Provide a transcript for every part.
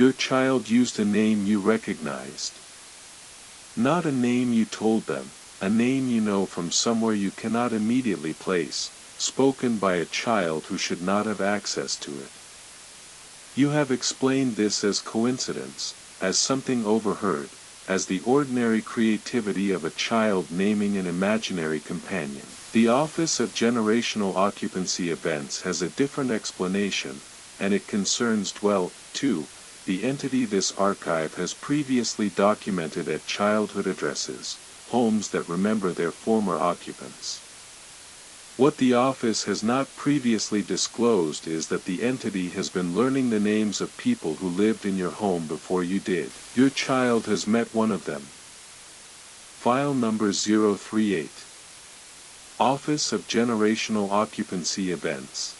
Your child used a name you recognized. Not a name you told them, a name you know from somewhere you cannot immediately place, spoken by a child who should not have access to it. You have explained this as coincidence, as something overheard, as the ordinary creativity of a child naming an imaginary companion. The Office of Generational Occupancy Events has a different explanation, and it concerns dwell, too, the entity this archive has previously documented at childhood addresses, homes that remember their former occupants. What the office has not previously disclosed is that the entity has been learning the names of people who lived in your home before you did. Your child has met one of them. File number 038. Office of Generational Occupancy Events.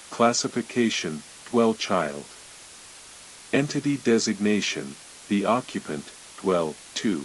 Classification, dwell child. Entity designation, the occupant, dwell, 2.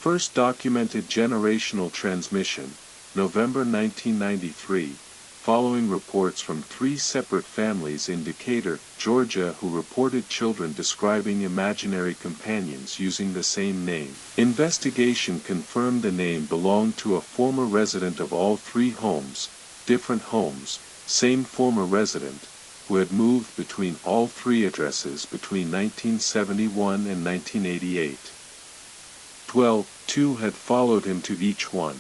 First documented generational transmission, November 1993, following reports from 3 separate families in Decatur, Georgia who reported children describing imaginary companions using the same name. Investigation confirmed the name belonged to a former resident of all 3 homes, different homes, same former resident, who had moved between all 3 addresses between 1971 and 1988. 2 had followed him to each one.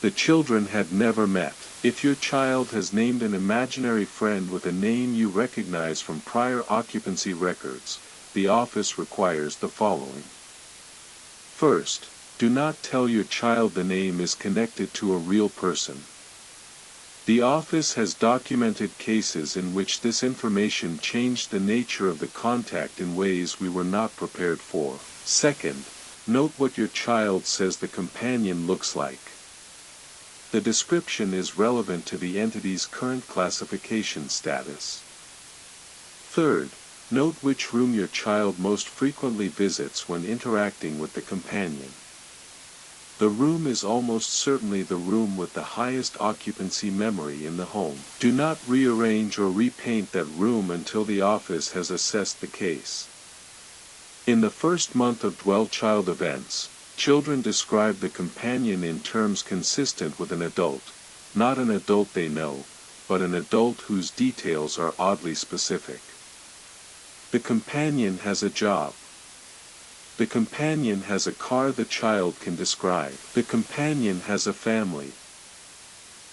The children had never met. If your child has named an imaginary friend with a name you recognize from prior occupancy records, the office requires the following. First, do not tell your child the name is connected to a real person. The office has documented cases in which this information changed the nature of the contact in ways we were not prepared for. Second, note what your child says the companion looks like. The description is relevant to the entity's current classification status. Third, note which room your child most frequently visits when interacting with the companion. The room is almost certainly the room with the highest occupancy memory in the home. Do not rearrange or repaint that room until the office has assessed the case. In the first month of dwell child events, children describe the companion in terms consistent with an adult, not an adult they know, but an adult whose details are oddly specific. The companion has a job. The companion has a car the child can describe. The companion has a family.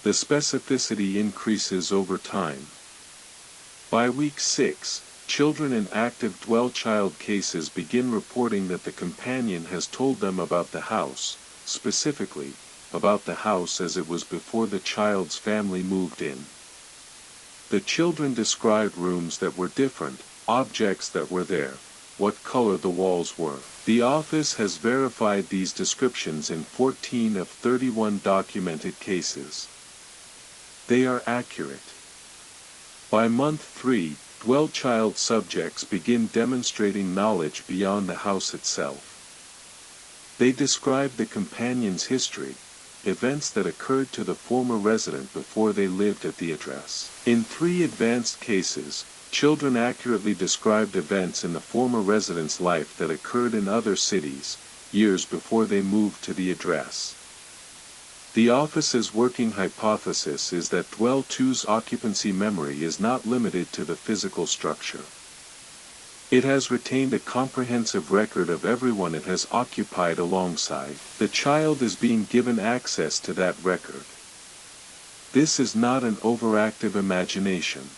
The specificity increases over time. By week 6, children in active dwell child cases begin reporting that the companion has told them about the house, specifically, about the house as it was before the child's family moved in. The children described rooms that were different, objects that were there, what color the walls were. The office has verified these descriptions in 14 of 31 documented cases. They are accurate. By month 3, dwell child subjects begin demonstrating knowledge beyond the house itself. They describe the companion's history, events that occurred to the former resident before they lived at the address. In 3 advanced cases, children accurately described events in the former resident's life that occurred in other cities, years before they moved to the address. The office's working hypothesis is that dwell 2's occupancy memory is not limited to the physical structure. It has retained a comprehensive record of everyone it has occupied alongside. The child is being given access to that record. This is not an overactive imagination.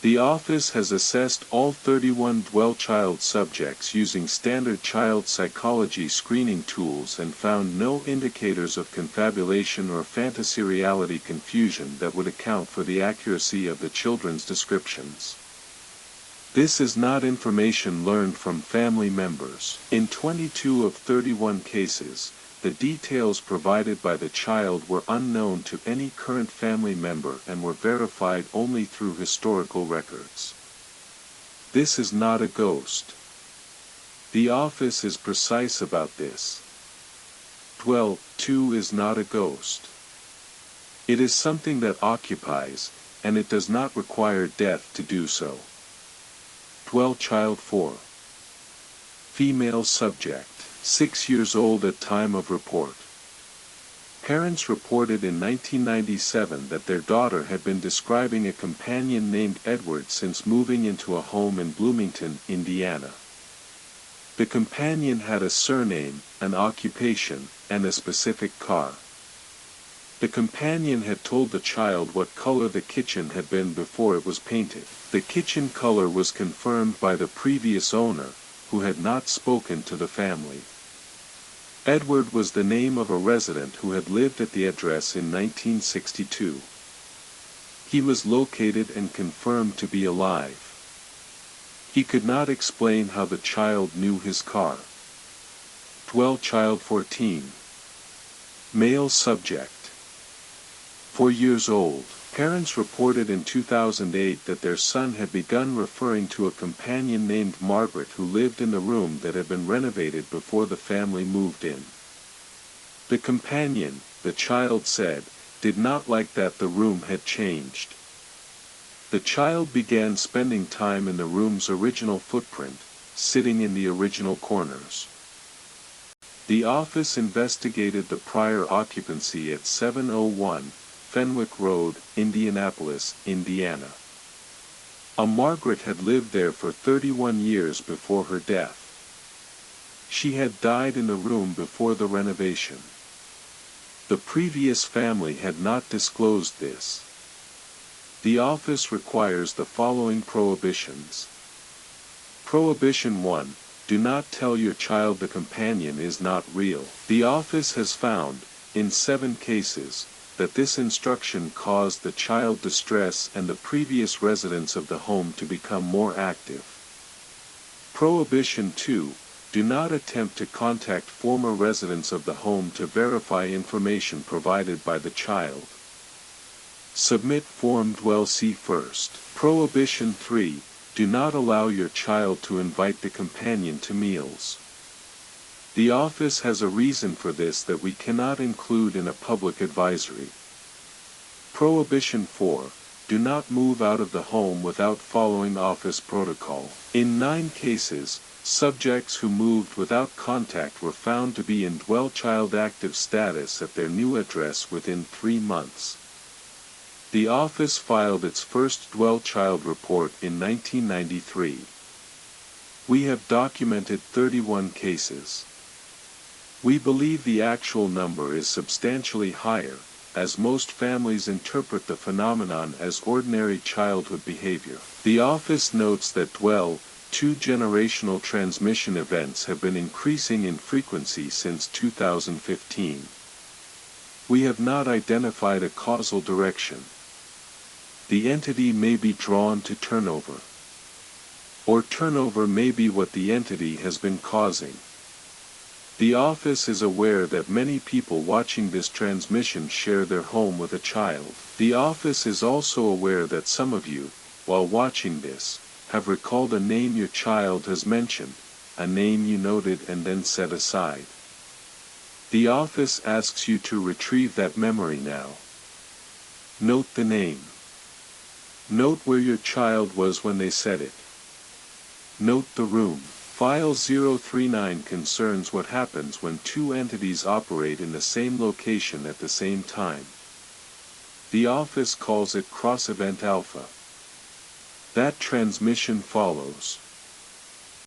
The office has assessed all 31 dwell child subjects using standard child psychology screening tools and found no indicators of confabulation or fantasy reality confusion that would account for the accuracy of the children's descriptions. This is not information learned from family members. In 22 of 31 cases, the details provided by the child were unknown to any current family member and were verified only through historical records. This is not a ghost. The office is precise about this. Dwell 2 is not a ghost. It is something that occupies, and it does not require death to do so. Dwell child 4. Female subject, 6 years old at time of report. Parents reported in 1997 that their daughter had been describing a companion named Edward since moving into a home in Bloomington, Indiana. The companion had a surname, an occupation, and a specific car. The companion had told the child what color the kitchen had been before it was painted. The kitchen color was confirmed by the previous owner, who had not spoken to the family. Edward was the name of a resident who had lived at the address in 1962. He was located and confirmed to be alive. He could not explain how the child knew his car. Dwell child 14. Male subject, 4 years old. Parents reported in 2008 that their son had begun referring to a companion named Margaret who lived in the room that had been renovated before the family moved in. The companion, the child said, did not like that the room had changed. The child began spending time in the room's original footprint, sitting in the original corners. The office investigated the prior occupancy at 701 Fenwick Road, Indianapolis, Indiana. A Margaret had lived there for 31 years before her death. She had died in the room before the renovation. The previous family had not disclosed this. The office requires the following prohibitions. Prohibition 1. Do not tell your child the companion is not real. The office has found, in 7 cases, that this instruction caused the child distress and the previous residents of the home to become more active. Prohibition 2. Do not attempt to contact former residents of the home to verify information provided by the child. Submit Form Dwell See First. Prohibition 3. Do not allow your child to invite the companion to meals. The office has a reason for this that we cannot include in a public advisory. Prohibition 4. Do not move out of the home without following office protocol. In 9 cases, subjects who moved without contact were found to be in Dwell Child Active status at their new address within 3 months. The office filed its first Dwell Child report in 1993. We have documented 31 cases. We believe the actual number is substantially higher, as most families interpret the phenomenon as ordinary childhood behavior. The office notes that Dwell, 2-generational transmission events have been increasing in frequency since 2015. We have not identified a causal direction. The entity may be drawn to turnover. Or turnover may be what the entity has been causing. The office is aware that many people watching this transmission share their home with a child. The office is also aware that some of you, while watching this, have recalled a name your child has mentioned, a name you noted and then set aside. The office asks you to retrieve that memory now. Note the name. Note where your child was when they said it. Note the room. File 039 concerns what happens when 2 entities operate in the same location at the same time. The office calls it cross-event alpha. That transmission follows.